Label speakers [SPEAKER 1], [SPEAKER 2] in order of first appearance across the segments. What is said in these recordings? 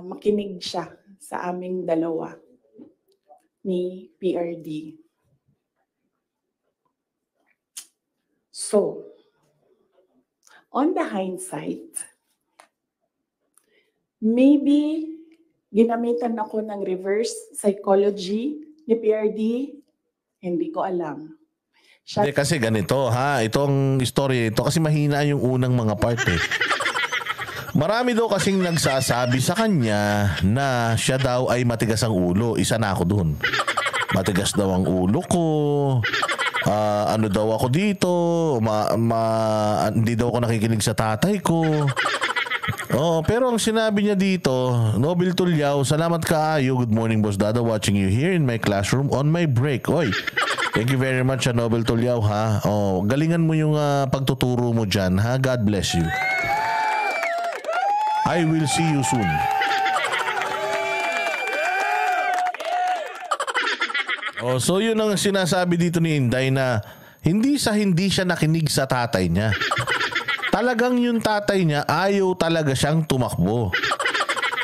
[SPEAKER 1] makinig siya sa aming dalawa ni PRD. So, on the hindsight, maybe ginamitan ako ng reverse psychology ni PRD, hindi ko alam.
[SPEAKER 2] Hindi, kasi ganito ha, itong story ito kasi mahina yung unang mga part eh. Marami daw kasing nagsasabi sa kanya na siya daw ay matigas ang ulo. Isa na ako dun. Matigas daw ang ulo ko. Ano daw ako dito. Hindi daw ako nakikinig sa tatay ko. Oh, pero ang sinabi niya dito, Nobel Tulyao, salamat kaayo. Good morning, Boss Dada. Watching you here in my classroom on my break. Oy, thank you very much, Nobel Tulyao, ha. Oh, galingan mo yung pagtuturo mo dyan, ha. God bless you. I will see you soon. Oh, so yun ang sinasabi dito ni Inday na hindi siya nakinig sa tatay niya. Talagang yung tatay niya ayaw talaga siyang tumakbo.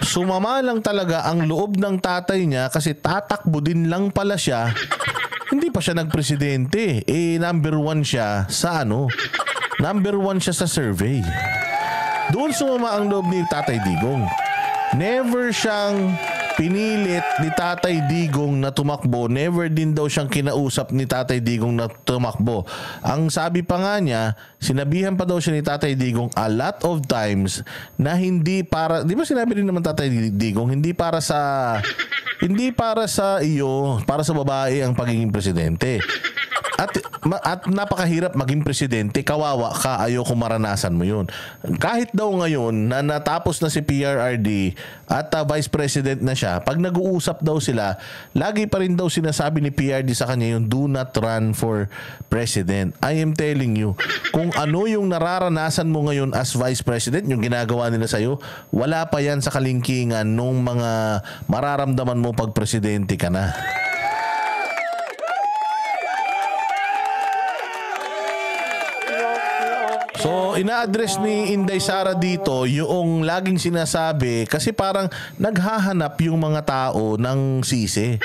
[SPEAKER 2] Sumama lang talaga ang loob ng tatay niya kasi tatakbo din lang pala siya. Hindi pa siya nagpresidente. Number 1 siya sa Number 1 siya sa survey. Doon sumama ang loob ni Tatay Digong. Never siyang pinilit ni Tatay Digong na tumakbo. Never din daw siyang kinausap ni Tatay Digong na tumakbo. Ang sabi pa nga niya, sinabihan pa daw siya ni Tatay Digong a lot of times na hindi para, di ba sinabi rin naman Tatay Digong, hindi para sa iyo, para sa babae ang pagiging presidente. At napakahirap maging presidente, kawawa ka, ayoko maranasan mo yun. Kahit daw ngayon na natapos na si PRRD at vice president na siya, pag nag-uusap daw sila, lagi pa rin daw sinasabi ni PRD sa kanya yung do not run for president. I am telling you, kung ano yung nararanasan mo ngayon as vice president, yung ginagawa nila sa'yo, wala pa yan sa kalingkingan nung mga mararamdaman mo pag presidente ka na. So, ina-address ni Inday Sara dito yung laging sinasabi kasi parang naghahanap yung mga tao ng sisi.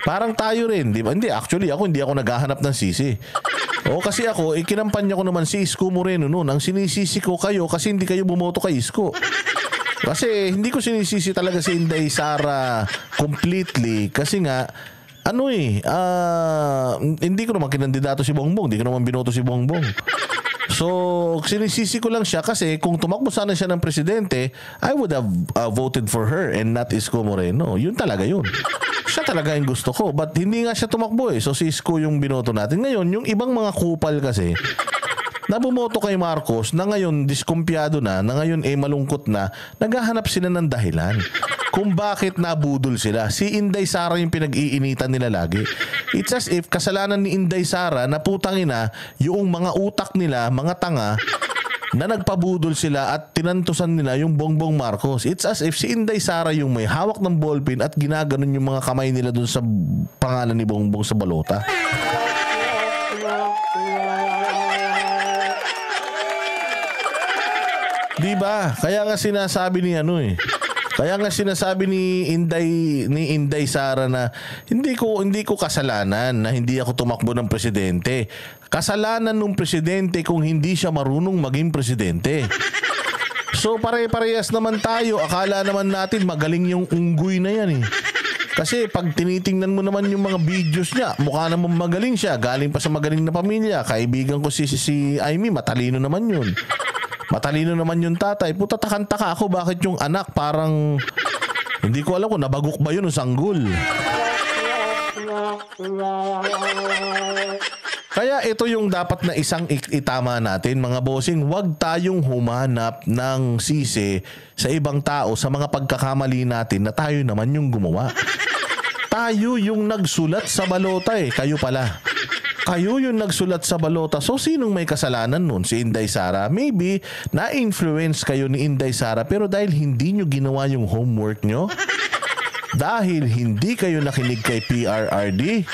[SPEAKER 2] Parang tayo rin, di ba? Hindi, actually hindi ako naghahanap ng sisi. O kasi ako, kinampanya ko naman si Isko Moreno noon. Ang sinisisi ko kayo kasi hindi kayo bumoto kay Isko. Kasi hindi ko sinisisi talaga si Inday Sara completely kasi nga hindi ko naman kinandidato si Bongbong, hindi ko naman binoto si Bongbong. So, sinisisi ko lang siya kasi kung tumakbo sana siya ng presidente, I would have voted for her and not Isko Moreno. Yun talaga yun. Siya talaga yung gusto ko. But hindi nga siya tumakbo eh. So, si Isko yung binoto natin. Ngayon, yung ibang mga kupal kasi, na bumoto kay Marcos, na ngayon diskumpiyado na ngayon malungkot na, naghahanap sila ng dahilan kung bakit nabudol sila. Si Inday Sara yung pinag-iinitan nila lagi. It's as if kasalanan ni Inday Sara na putangina yung mga utak nila, mga tanga, na nagpabudol sila at tinantusan nila yung Bongbong Marcos. It's as if si Inday Sara yung may hawak ng ballpen at ginaganon yung mga kamay nila dun sa pangalan ni Bongbong sa balota. Diba? Kaya nga sinasabi ni Kaya nga sinasabi ni Inday Sara na hindi ko kasalanan na hindi ako tumakbo ng presidente. Kasalanan ng presidente kung hindi siya marunong maging presidente. So pare-parehas naman tayo. Akala naman natin magaling yung unggoy na yan eh. Kasi pag tinitingnan mo naman yung mga videos niya, mukha naman magaling siya. Galing pa sa magaling na pamilya. Kaibigan ko si Amy, matalino naman yun. Matalino naman yung tatay. Puta, takang-taka ako bakit yung anak parang hindi ko alam kung nabagok ba yun o sanggol. Kaya ito yung dapat na isang itama natin mga bossing. Huwag tayong humanap ng sisi sa ibang tao sa mga pagkakamali natin na tayo naman yung gumawa. Tayo yung nagsulat sa balota eh. Kayo pala. Kayo yung nagsulat sa balota. So, sinong may kasalanan nun? Si Inday Sara? Maybe, na-influence kayo ni Inday Sara pero dahil hindi nyo ginawa yung homework nyo, dahil hindi kayo nakinig kay PRRD,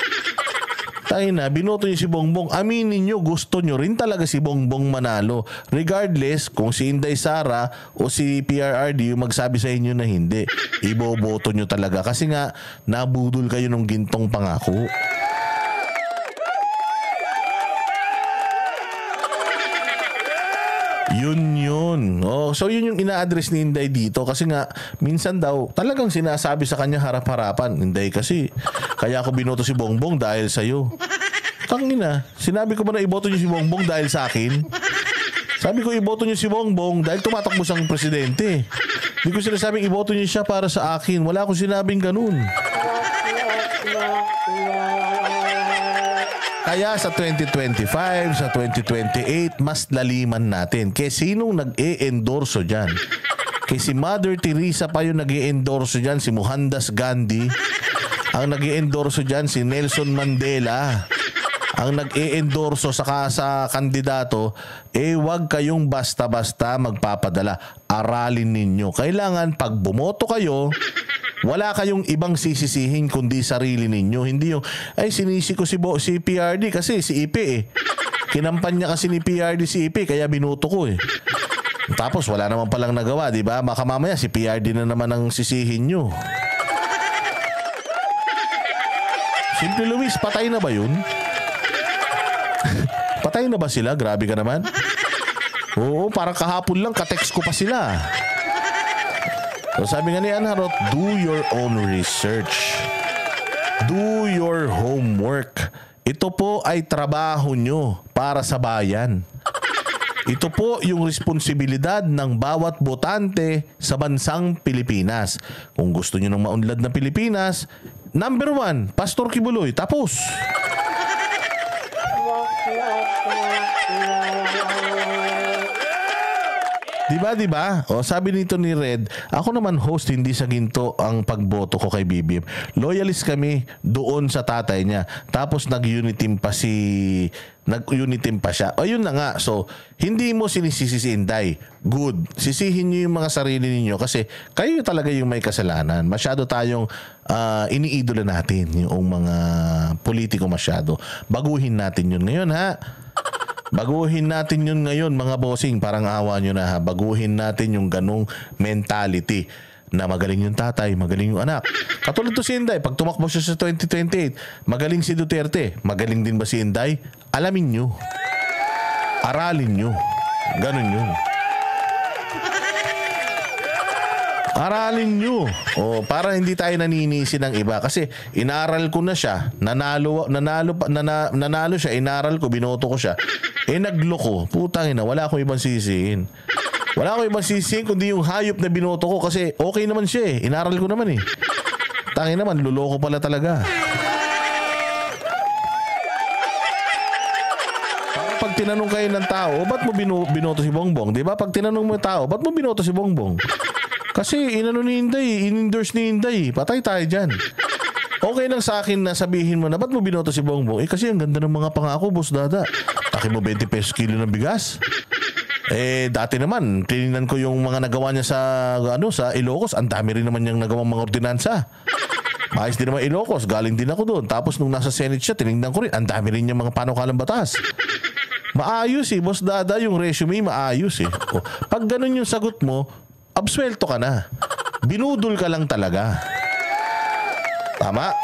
[SPEAKER 2] Tayo na, binoto niyo si Bongbong. Aminin niyo, gusto niyo rin talaga si Bongbong manalo. Regardless kung si Inday Sara o si PRRD yung magsabi sa inyo na hindi. Iboboto niyo talaga. Kasi nga, nabudol kayo ng gintong pangako. Yun. Oh, so yun yung ina-address ni Inday dito kasi nga minsan daw talagang sinasabi sa kanya harap-harapan. Inday kasi kaya ako binoto si Bongbong dahil sa iyo. Tangina, sinabi ko ba na iboto niyo si Bongbong dahil sa akin? Sabi ko iboto niyo si Bongbong dahil tumatakbo siyang presidente. Hindi ko sinasabing iboto niyo siya para sa akin. Wala akong sinabing ganun. Kaya sa 2025, sa 2028, mas laliman natin. Kaya sinong nag-e-endorso dyan? Kaya si Mother Teresa pa yung nag-e-endorso dyan, si Mohandas Gandhi. Ang nag-e-endorso dyan, si Nelson Mandela. Ang nag-e-endorso sa kandidato, wag kayong basta-basta magpapadala. Aralin ninyo. Kailangan pag bumoto kayo, wala kayong ibang sisisihin kundi sarili ninyo. Hindi yung, sinisi ko si PRD kasi si Ipe Kinampanya kasi ni PRD si Ipe kaya binuto ko Tapos wala naman palang nagawa, di ba? Baka mamaya si PRD na naman ang sisihin nyo. Simple Luis, patay na ba yun? Patay na ba sila? Grabe ka naman. Oo, parang kahapon lang katext ko pa sila. So sabi nga ni Anharot, do your own research. Do your homework. Ito po ay trabaho nyo para sa bayan. Ito po yung responsibilidad ng bawat botante sa bansang Pilipinas. Kung gusto nyo ng maunlad na Pilipinas, number 1, Pastor Kibuloy. Tapos. Diba? O sabi nito ni Red, ako naman host, hindi sa ginto ang pagboto ko kay BBM. Loyalist kami doon sa tatay niya. Tapos nag-uniteam pa siya. O yun na nga. So, hindi mo sinisisi si Inday. Good. Sisihin niyo yung mga sarili niyo kasi kayo talaga yung may kasalanan. Masyado tayong iniidolo natin yung mga politiko masyado. Baguhin natin yun ngayon, ha? Baguhin natin yun ngayon, mga bossing. Parang awa nyo na, ha? Baguhin natin yung ganong mentality na magaling yung tatay, magaling yung anak. Katulad to si Inday, pag tumakbo siya sa 2028, magaling si Duterte. Magaling din ba si Inday? Alamin nyo. Aralin nyo. Ganon yun. Aralin nyo. Para hindi tayo naninisi ng iba. Kasi inaral ko na siya. Nanalo siya. Inaral ko. Binoto ko siya. Nagloko. Putang ina. Wala akong ibang sisihin. Wala akong ibang sisihin kundi yung hayop na binoto ko. Kasi okay naman siya Inaral ko naman Tangin naman. Luloko pala talaga. Pag tinanong kayo ng tao, ba't mo binoto si Bongbong? Diba? Pag tinanong mo yung tao, ba't mo binoto si Bongbong? Kasi inano ni Inday, in-endorse ni Inday. Patay tayo dyan. Okay lang sa akin na sabihin mo na, ba't mo binoto si Bongbong? Kasi ang ganda ng mga pangako, Boss Dada. Taki mo 20 pesos kilo ng bigas. Dati naman, tinignan ko yung mga nagawa niya sa Ilocos. Ang dami rin naman niyang nagawang mga ordinansa. Ayos din naman Ilocos. Galing din ako doon. Tapos nung nasa Senate siya, tinignan ko rin. Ang dami rin niyang mga panukalang batas. Maayos Boss Dada, yung resume maayos Pag ganun yung sagot mo, absuelto ka na. Binudol ka lang talaga. Tama?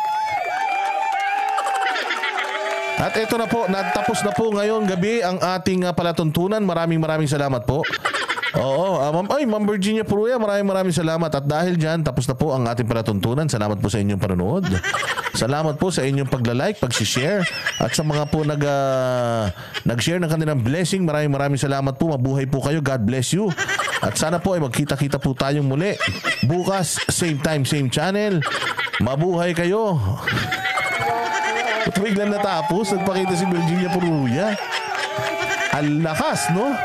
[SPEAKER 2] At ito na po, natapos na po ngayon gabi ang ating palatuntunan. Maraming salamat po. Oo, Ma'am Virginia Puruya, maraming salamat. At dahil dyan, tapos na po ang ating palatuntunan. Salamat po sa inyong panonood. Salamat po sa inyong pagla-like, pag-share. At sa mga po nag-share ng kanilang blessing, maraming salamat po. Mabuhay po kayo. God bless you. At sana po ay magkita-kita po tayong muli. Bukas, same time, same channel. Mabuhay kayo. Ito biglang natapos. Nagpakita si Virginia Puruya. Ang lakas, no?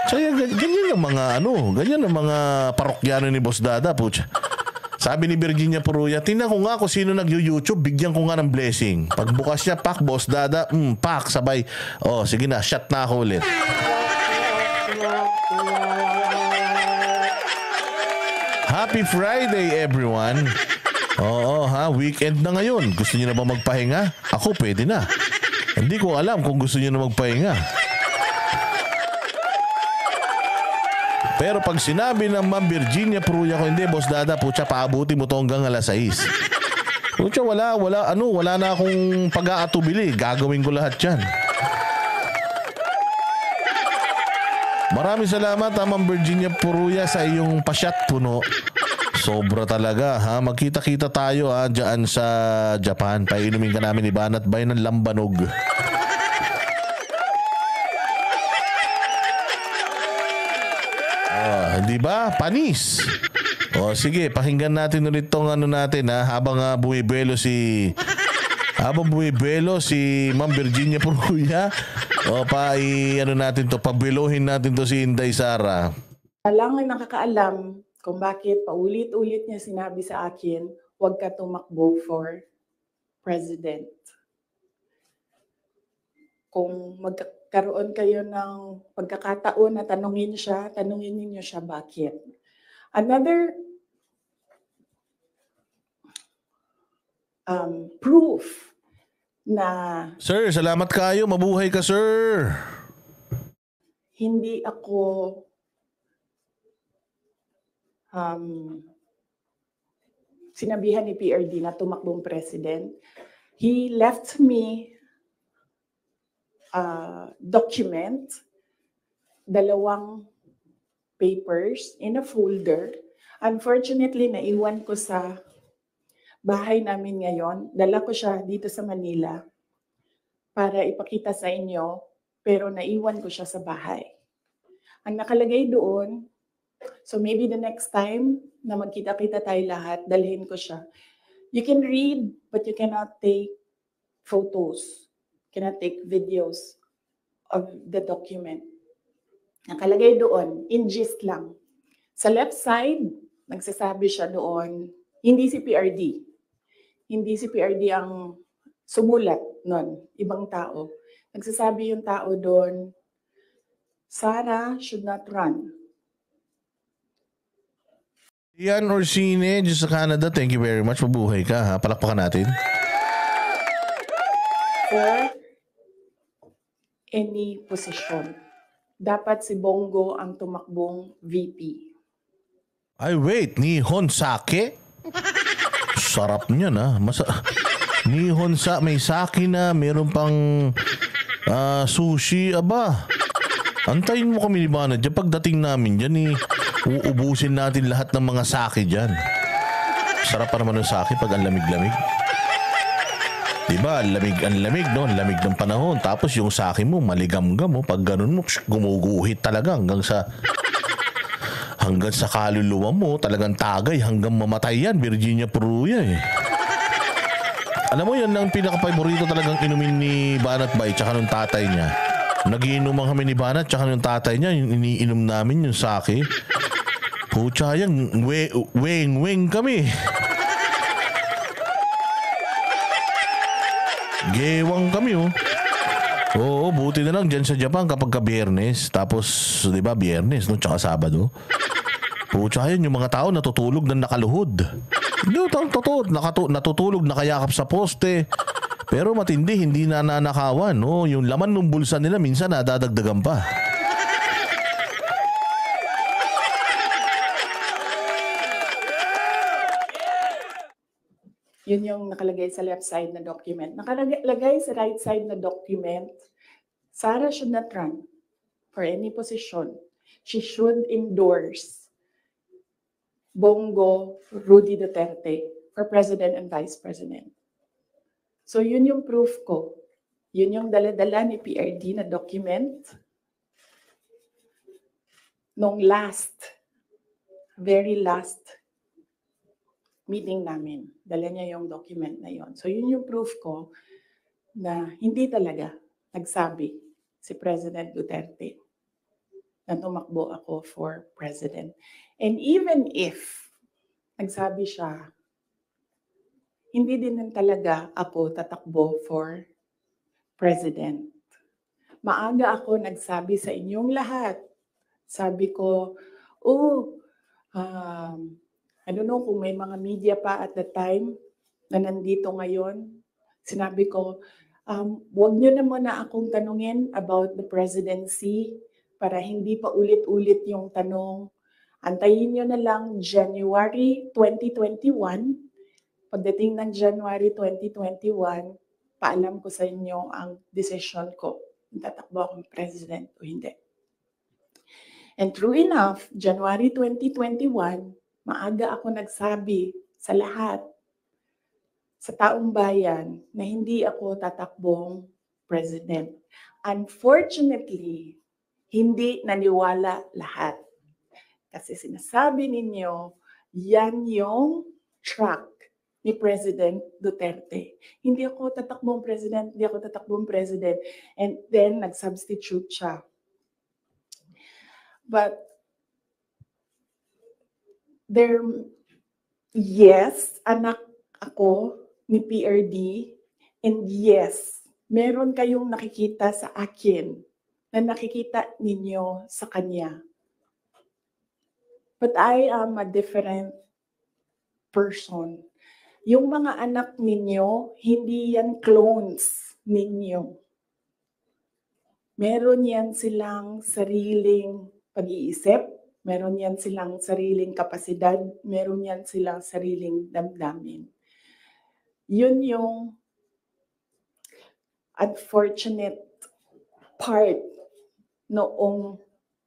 [SPEAKER 2] Kaya ganyan ang mga parokyano ni Boss Dada, pucha. Sabi ni Virginia Puruya, tingnan ko nga kung sino nag-YouTube, bigyan ko nga ng blessing. Pagbukas niya, pak, Boss Dada, pak, sabay. Sige na, shot na ako ulit. Happy Friday, everyone. Weekend na ngayon. Gusto niyo na ba magpahinga? Ako, pwede na. Hindi ko alam kung gusto niyo na magpahinga. Pero pag sinabi ng Ma'am Virginia Peruya ko, hindi, Boss Dada, putya, paabuti mo to hanggang alas 6. Putya, wala na akong pag-aatubili. Gagawin ko lahat yan. Maraming salamat, Ma'am Virginia Peruya, sa iyong pasyat puno. Sobra talaga, ha? Magkita-kita tayo, ha, dyan sa Japan. Painumin ka namin ni Banat Bay ng lambanog. Di ba? Panis. O sige, pakinggan natin ulit tong ano natin, ha, habang bumibuelo si Ma'am Virginia Peruya. O ano natin to, pabiluhin natin to si Inday Sara.
[SPEAKER 1] Lang ang nakakaalam kung bakit paulit-ulit niya sinabi sa akin, huwag ka tumakbo for president. Kung magkaroon kayo ng pagkakataon na tanungin ninyo siya bakit. Another proof na
[SPEAKER 2] Sir, salamat kayo. Mabuhay ka, sir.
[SPEAKER 1] hindi ako sinabihan ni PRD na tumakbong president. He left me document, 2 papers in a folder. Unfortunately, naiwan ko sa bahay namin ngayon. Dala ko siya dito sa Manila para ipakita sa inyo, pero naiwan ko siya sa bahay. Ang nakalagay doon, so maybe the next time na magkita-kita tayo lahat, dalhin ko siya. You can read, but you cannot take photos. Cannot take videos of the document. Nakalagay doon, in gist lang. Sa left side, nagsasabi siya doon, hindi si PRD. Hindi si PRD ang sumulat nun, ibang tao. Nagsasabi yung tao doon, Sara should not run.
[SPEAKER 2] Ian Orsine, dyan sa Canada, thank you very much. Mabuhay ka, ha? Palakpakan natin.
[SPEAKER 1] For any position. Dapat si Bongo ang tumakbong VP.
[SPEAKER 2] Ay, wait. Nihon Sake? Sarap niyan, ha? Nihon Sake. May sake na. Meron pang sushi. Aba. Antayin mo kami ni Banat dyan. Pagdating namin dyan, uubusin natin lahat ng mga sake dyan. Sarap pa naman ng sake pag ang lamig-lamig. Diba, ang lamig, no? Ang lamig ng panahon. Tapos yung sake mo, maligam-gam, oh. Pag ganun mo, gumuguhit talaga hanggang sa kaluluwa mo, talagang tagay hanggang mamatay yan, Virginia Peruya, eh. Alam mo, yan ang pinaka-favorito talagang inumin ni Banat Bay tsaka nung tatay niya. Nagiinuman kami ni Banat tsaka nung tatay niya, yung iniinom namin yung sake. Pucha yan, weng kami. Gewang kami, oh. Oo, buti na lang dyan sa Japan kapag ka Biyernes. Tapos, di ba, Biyernes, no? Tsaka Sabado. Pucha yan, yung mga tao natutulog na nakaluhod. Hindi, totoo, natutulog, nakayakap sa poste. Pero matindi, hindi na nanakawan, no? Yung laman ng bulsa nila, minsan nadadagdagan pa.
[SPEAKER 1] Yun yung nakalagay sa left side na document. Nakalagay sa right side na document, Sara should not run for any position. She should endorse Bongo Rudy Duterte for President and Vice President. So yun yung proof ko. Yun yung dala-dala ni PRD na document nung very last meeting namin. Dala niya yung document na yon. So yun yung proof ko na hindi talaga nagsabi si President Duterte na tumakbo ako for president. And even if nagsabi siya, hindi din talaga ako tatakbo for president. Maaga ako nagsabi sa inyong lahat. Sabi ko, I don't know kung may mga media pa at the time na nandito ngayon. Sinabi ko, Huwag nyo na muna akong tanungin about the presidency para hindi pa ulit-ulit yung tanong. Antayin nyo na lang January 2021. Pagdating ng January 2021, paalam ko sa inyo ang decision ko. Tatakbo akong president o hindi. And true enough, January 2021, maaga ako nagsabi sa lahat, sa taong bayan, na hindi ako tatakbong president. Unfortunately, hindi naniwala lahat. Kasi sinasabi ninyo, yan yung track ni President Duterte. Hindi ako tatakbong president, hindi ako tatakbong president. And then, nag-substitute siya. But, yes, anak ako ni PRD, and yes, meron kayong nakikita sa akin na nakikita ninyo sa kanya. But I am a different person. Yung mga anak ninyo, hindi yan clones ninyo. Meron yan silang sariling pag-iisip, meron yan silang sariling kapasidad, meron yan silang sariling damdamin. Yun yung unfortunate part noong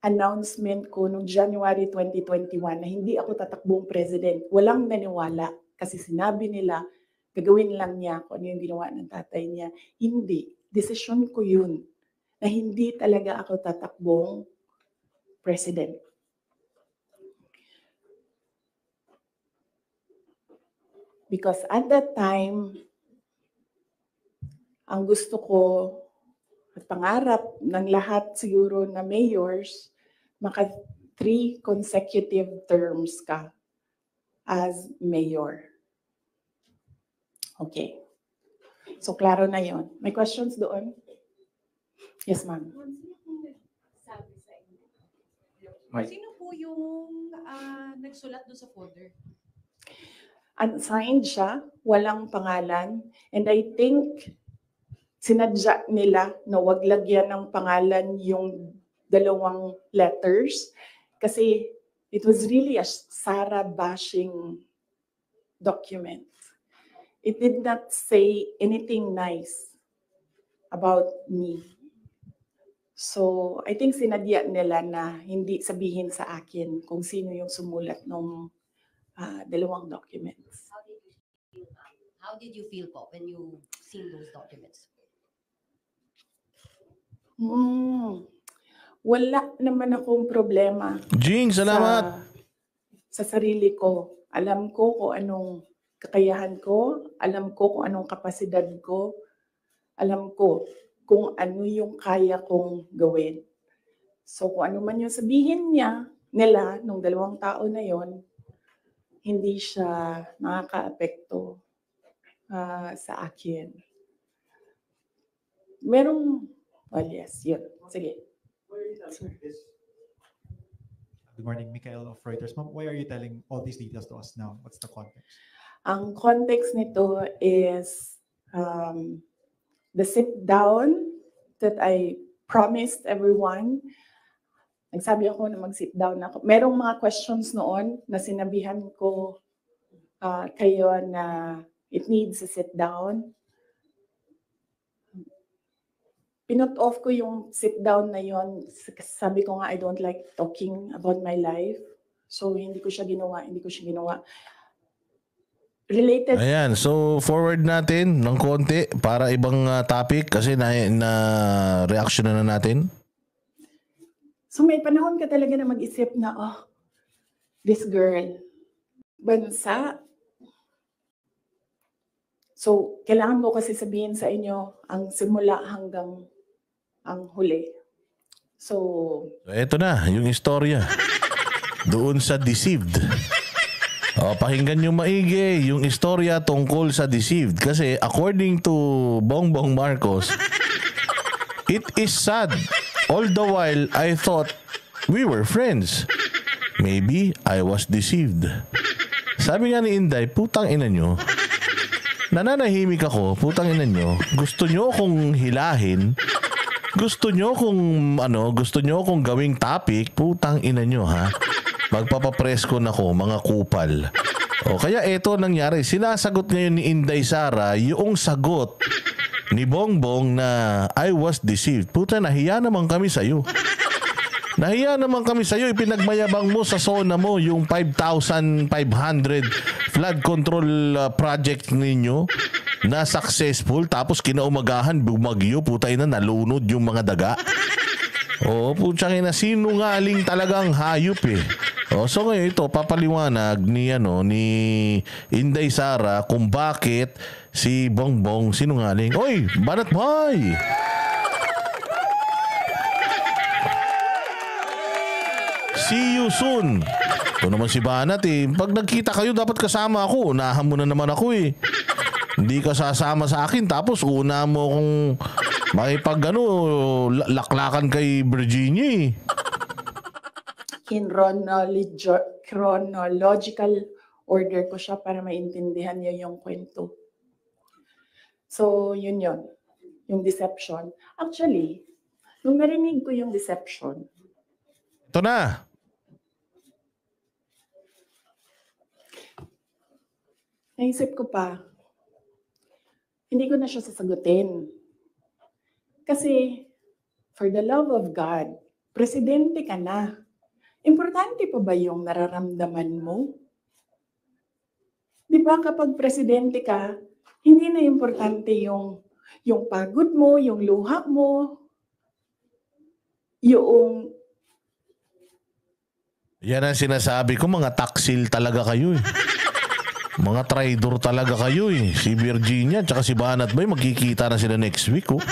[SPEAKER 1] announcement ko noong January 2021 na hindi ako tatakbong president. Walang naniwala kasi sinabi nila, gagawin lang niya kung ano yung ginawa ng tatay niya. Hindi. Desisyon ko yun na hindi talaga ako tatakbong president. Because at that time, ang gusto ko at pangarap ng lahat siguro na mayors, maka 3 consecutive terms ka as mayor. Okay. So, klaro na yon. May questions doon? Yes, ma'am.
[SPEAKER 3] Sino po yung nagsulat doon sa folder?
[SPEAKER 1] Unsigned siya, walang pangalan, and I think sinadya nila na wag lagyan ng pangalan yung 2 letters kasi it was really a Sara bashing document. It did not say anything nice about me. So, I think sinadya nila na hindi sabihin sa akin kung sino yung sumulat ng 2 documents.
[SPEAKER 3] How did you feel po when you seen those documents?
[SPEAKER 1] Wala naman akong problema.
[SPEAKER 2] Jing, salamat.
[SPEAKER 1] Sa sarili ko. Alam ko kung anong kakayahan ko. Alam ko kung anong kapasidad ko. Alam ko kung ano yung kaya kong gawin. So kung ano man yung sabihin nila nung 2 tao na yon, hindi siya nakaka-apekto sa akin. Well, yes, yun. Sige.
[SPEAKER 4] Good morning, Mikael of Reuters. Ma'am, why are you telling all these details to us now? What's the context?
[SPEAKER 1] Ang context nito is the sit-down that I promised everyone. Nagsabi ako na mag-sit down ako. Merong mga questions noon na sinabihan ko kayo na it needs a sit down. Pinut off ko yung sit down na yon. Sabi ko nga I don't like talking about my life. So hindi ko siya ginawa. Related.
[SPEAKER 2] Ayan, so forward natin ng konti para ibang topic kasi na reaction na natin.
[SPEAKER 1] So may panahon ka talaga na mag-isip na, this girl, bansa. So kailangan ko kasi sabihin sa inyo ang simula hanggang ang huli. So
[SPEAKER 2] eto na, yung istorya. Doon sa Deceived. Pakinggan nyo maigi yung istorya tungkol sa Deceived. Kasi according to Bongbong Marcos, it is sad. All the while, I thought we were friends. Maybe I was deceived. Sabi nga ni Inday, putang ina nyo. Nananahimik ako, putang ina nyo. Gusto nyo akong hilahin. Gusto nyo akong gawing topic, putang ina nyo ha. Magpapapreskon ako, mga kupal. O kaya eto nangyari, sinasagot ngayon ni Inday Sara yung sagot ni Bongbong na I was deceived. Puta, nahiya naman kami sa'yo. Nahiya naman kami sa'yo. Ipinagmayabang mo sa SONA mo yung 5,500 flood control project ninyo na successful. Tapos kinaumagahan, bumagyo, puta ina, nalunod yung mga daga. Oo, puta ina, sinungaling talagang hayop eh. Oh, so ngayon ito papaliwanag ni Inday Sara kung bakit si Bongbong sinungaling. Oy, Banat Boy! See you soon. Ito naman si Banat eh. Pag nagkita kayo dapat kasama ako. Unahan mo na naman ako eh. Hindi ka sasama sa akin tapos una mo kung laklakan kay Virginia eh.
[SPEAKER 1] In chronological order ko siya para maintindihan niyo yung kwento. So, yun. Yung deception. Actually, nung narinig ko yung deception,
[SPEAKER 2] Ito na.
[SPEAKER 1] naisip ko pa, hindi ko na siya sasagutin. Kasi, for the love of God, presidente ka na. Importante pa ba yung nararamdaman mo? Di ba kapag presidente ka, hindi na importante yung pagod mo, yung luha mo, yung...
[SPEAKER 2] Yan ang sinasabi ko, mga taksil talaga kayo eh. Mga traidor talaga kayo eh. Si Virginia at si Banat Bay magkikita na sila next week oh.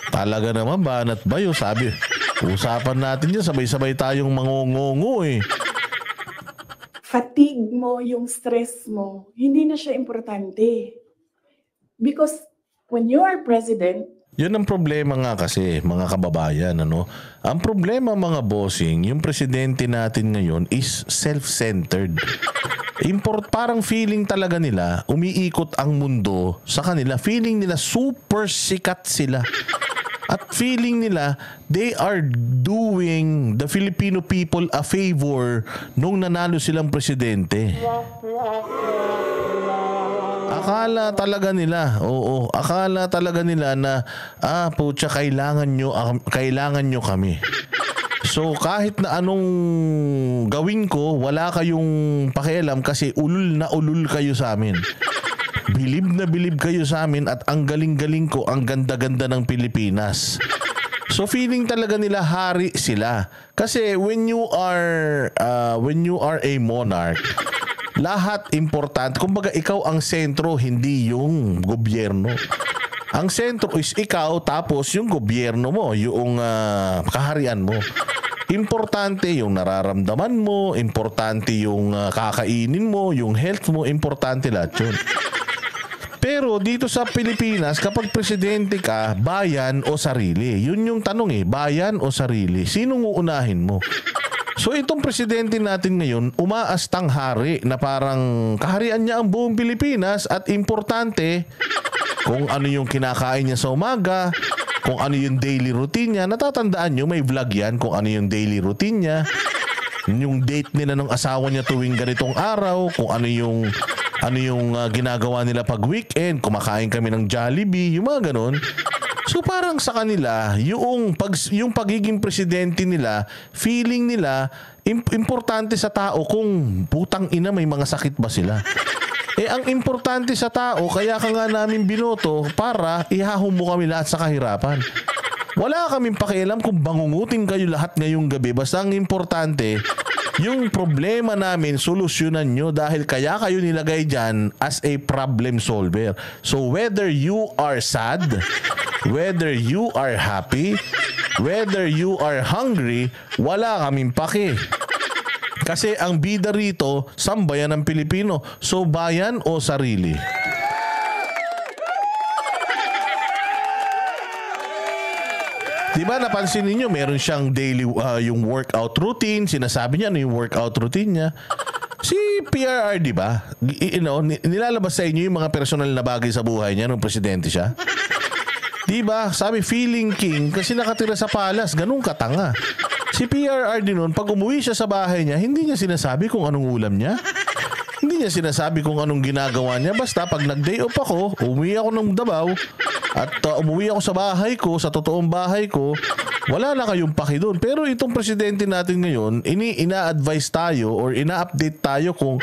[SPEAKER 2] Talaga naman Banat Bay oh. Sabi, usapan natin yan, sabay-sabay tayong mangongongo eh.
[SPEAKER 1] Fatigue mo, yung stress mo, hindi na siya importante. Because when you are president,
[SPEAKER 2] Yun ang problema nga kasi, mga kababayan, ano? Ang problema, mga bossing, yung presidente natin ngayon is self-centered. Parang feeling talaga nila, umiikot ang mundo sa kanila. Feeling nila super sikat sila. At feeling nila, they are doing the Filipino people a favor nung nanalo silang presidente. Akala talaga nila na putya, kailangan nyo kami. So kahit na anong gawin ko, wala kayong pakialam kasi ulul na ulul kayo sa amin. Bilib na bilib kayo sa amin at ang galing-galing ko, ang ganda-ganda ng Pilipinas. So feeling talaga nila hari sila. Kasi when you are a monarch, lahat importante. Kumbaga ikaw ang sentro, hindi yung gobyerno. Ang sentro is ikaw, tapos yung gobyerno mo, yung kaharian mo. Importante yung nararamdaman mo, importante yung kakainin mo, yung health mo, importante lahat yun. Pero dito sa Pilipinas, kapag presidente ka, bayan o sarili? Yun yung tanong eh, bayan o sarili? Sinong uunahin mo? So itong presidente natin ngayon, umaastang hari na parang kaharian niya ang buong Pilipinas at importante kung ano yung kinakain niya sa umaga, kung ano yung daily routine niya. Natatandaan nyo, may vlog yan kung ano yung daily routine niya, yung date nila ng asawa niya tuwing ganitong araw, kung ano yung ginagawa nila pag weekend, kumakain kami ng Jollibee, yung mga ganon. So parang sa kanila, yung pagiging presidente nila, feeling nila, importante sa tao kung putang ina may mga sakit ba sila. Ang importante sa tao, kaya ka nga namin binoto para ihahon mo kami lahat sa kahirapan. Wala kaming pakialam kung bangungutin kayo lahat ngayong gabi. Basta ang importante, yung problema namin, solusyonan nyo dahil kaya kayo nilagay dyan as a problem solver. So whether you are sad, whether you are happy, whether you are hungry, wala kaming paki. Kasi ang bida rito, sambayan ng Pilipino. So bayan o sarili? Diba napansin niyo meron siyang daily yung workout routine. Sinasabi niya ano yung workout routine niya. Si PRR, di ba? Nilalabas sa inyo yung mga personal na bagay sa buhay niya nung presidente siya. Di ba? Sabi, feeling king kasi nakatira sa palace. Ganun katanga. Si PRR din nun, pag umuwi siya sa bahay niya, hindi niya sinasabi kung anong ulam niya. Hindi niya sinasabi kung anong ginagawa niya. Basta pag nag-day off ako, umuwi ako ng Davao at umuwi ako sa bahay ko, sa totoong bahay ko, wala na kayong paki doon. Pero itong presidente natin ngayon, ina-advise tayo or ina-update tayo kung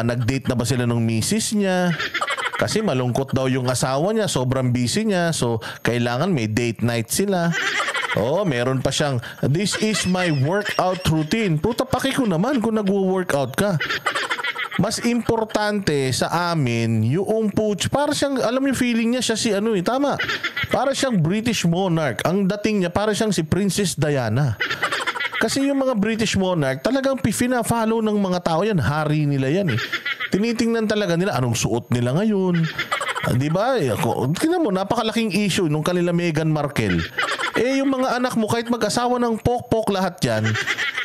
[SPEAKER 2] nag-date na ba sila ng misis niya. Kasi malungkot daw yung asawa niya, sobrang busy niya. So, kailangan may date night sila. Oh, meron pa siyang, this is my workout routine. Puta, paki ko naman kung nagwo-workout ka. Mas importante sa amin yung para siyang, alam yung feeling niya, siya si tama. Para siyang British monarch. Ang dating niya, para siyang si Princess Diana. Kasi yung mga British monarch, talagang pina-follow ng mga tao yan. Hari nila yan eh. Tinitingnan talaga nila anong suot nila ngayon. Di ba? Tingnan mo, napakalaking issue nung kanila Meghan Markle. Yung mga anak mo, kahit mag-asawa ng pok-pok lahat yan,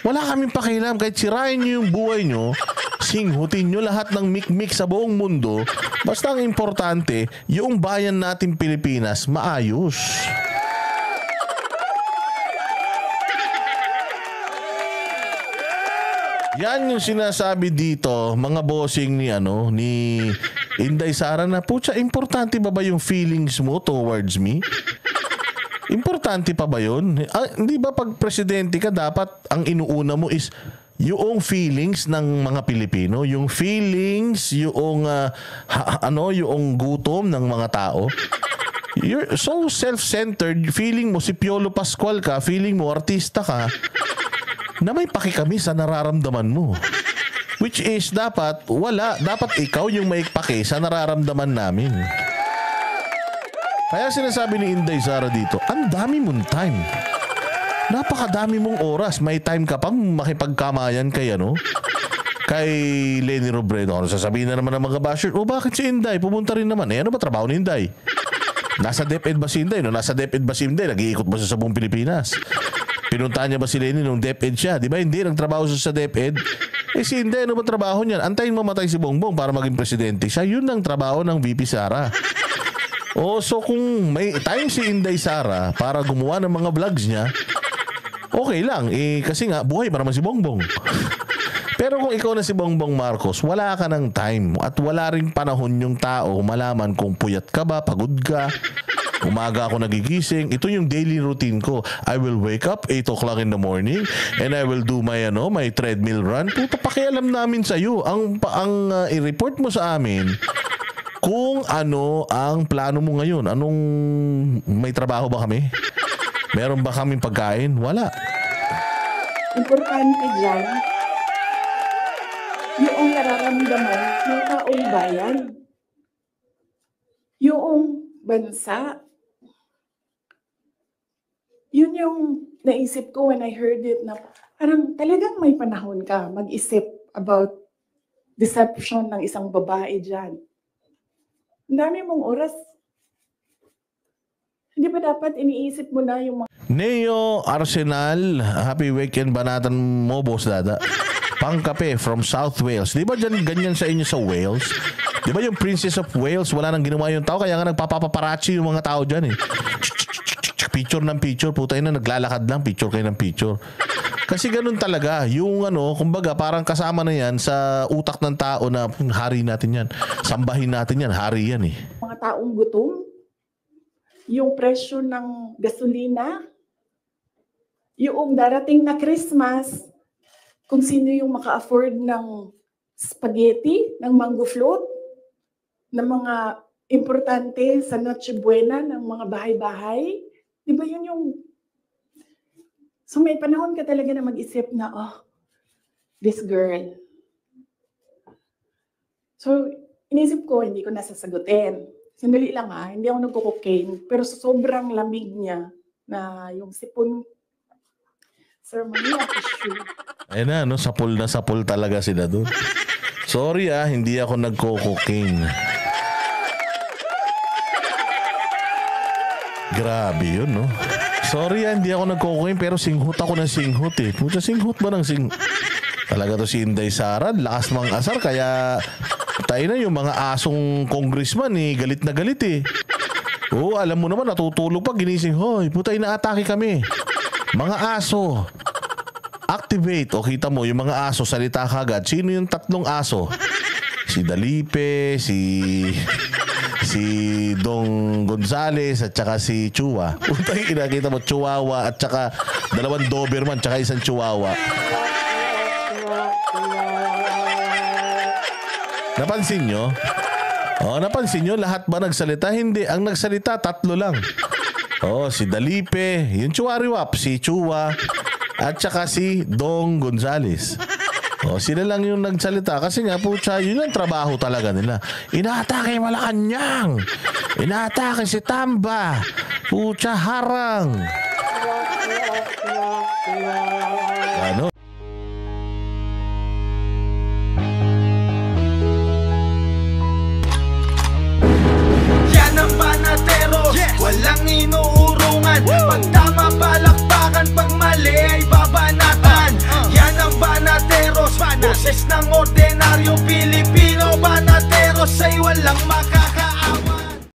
[SPEAKER 2] wala kaming pakialam. Kahit sirain nyo yung buhay nyo, singhutin nyo lahat ng mik-mik sa buong mundo. Basta ang importante, yung bayan natin Pilipinas, maayos. Yan yung sinasabi dito, mga bossing ni Inday Sara na, pucha, importante ba yung feelings mo towards me? Importante pa ba yun? Hindi ba pag presidente ka, dapat ang inuuna mo is yung feelings ng mga Pilipino, yung feelings, yung yung gutom ng mga tao. You're so self-centered, feeling mo si Piolo Pascual ka, feeling mo artista ka, na may paki kami sa nararamdaman mo. Which is dapat ikaw yung may paki sa nararamdaman namin. Kaya sinasabi ni Inday Sara dito, ang dami mong time. Napakadami mong oras. May time ka pang makipagkamayan kay Leni Robredo. Sasabihin na naman ng mga basher, bakit si Inday? Pumunta rin naman. Ano ba trabaho ni Inday? Nasa DepEd ba si Inday? Nasa DepEd ba si Inday? Nag-iikot ba siya sa buong Pilipinas? Pinuntahan niya ba si Leni nung DepEd siya? Di ba hindi? Nagtrabaho siya sa DepEd. Si Inday, ano ba trabaho niyan? Antayin mamatay si Bongbong para maging presidente siya. Yun ang trabaho ng VP Sara. So kung may time si Inday Sara para gumawa ng mga vlogs niya, okay lang. Kasi nga, buhay pa naman si Bongbong. Pero kung ikaw na si Bongbong Marcos, wala ka ng time at wala ring panahon yung tao malaman kung puyat ka ba, pagod ka. Umaga ako nagigising. Ito yung daily routine ko. I will wake up 8 o'clock in the morning and I will do my treadmill run. Puta, pakialam namin sa iyo. Ang i-report mo sa amin kung ano ang plano mo ngayon. May trabaho ba kami? Meron ba kaming pagkain? Wala.
[SPEAKER 1] Importante dyan, yung nararamdaman ng taong bayan. Yung bansa. Yun yung naisip ko when I heard it na parang talagang may panahon ka mag-isip about deception ng isang babae dyan. Ang dami mong oras. Hindi ba dapat iniisip mo na yung mga...
[SPEAKER 2] Neo Arsenal, happy weekend banatan mo, Boss Dada. Pangkape from South Wales. Di ba dyan ganyan sa inyo sa Wales? Di ba yung Princess of Wales, wala nang ginawa yung tao, kaya nga nagpapaparachi yung mga tao dyan eh. Picture ng picture, putay na naglalakad lang, picture kayo ng picture. Kasi ganun talaga, yung kumbaga parang kasama na yan sa utak ng tao na hari natin yan. Sambahin natin yan, hari yan eh.
[SPEAKER 1] Mga taong gutom, yung presyo ng gasolina, yung darating na Christmas, kung sino yung maka-afford ng spaghetti, ng mango float, ng mga importante sa Noche Buena, ng mga bahay-bahay. Di ba yun yung... So may panahon ka talaga na mag-isip na, this girl. So inisip ko, hindi ko nasasagutin. Sandali lang hindi ako nagko-cocaine. Pero sobrang lamig niya na yung sipon. Sir, mali tissue.
[SPEAKER 2] Ayun na, sapul talaga sila doon. Sorry hindi ako nagko-cocaine. Grabe yun, no? Sorry hindi ako nagko-cocaine pero singhut ako ng singhut eh. Puta, singhut ba ng singhut? Talaga to si Inday Sara, lakas mang asar, kaya tayo na yung mga asong congressman galit na galit Oo, alam mo naman, natutulog pa, ginising, hoy, puta, inaatake kami. Mga aso, activate. O kita mo, yung mga aso, salita kagad. Sino yung tatlong aso? Si Dalipe, si Dong Gonzales, at saka si Chua. Puta, kinakita mo, Chihuahua, at saka 2 Doberman, at saka 1 Chihuahua. Napansin nyo? Napansin nyo, lahat ba nagsalita? Hindi. Ang nagsalita, 3 lang. Si Dalipe, yung Chuariwap, si Chua, at saka si Dong Gonzales. Sila lang yung nagsalita. Kasi nga, pucha, yun ang trabaho talaga nila. Inaatake Malacanang. Inaatake si Tamba. Pucha, harang. Ano?
[SPEAKER 5] Walang inuurungan. Pag tama palakpakan, pag mali ay babanatan. Yan ang Banateros, boses ng ordinaryong Pilipino. Banateros ay walang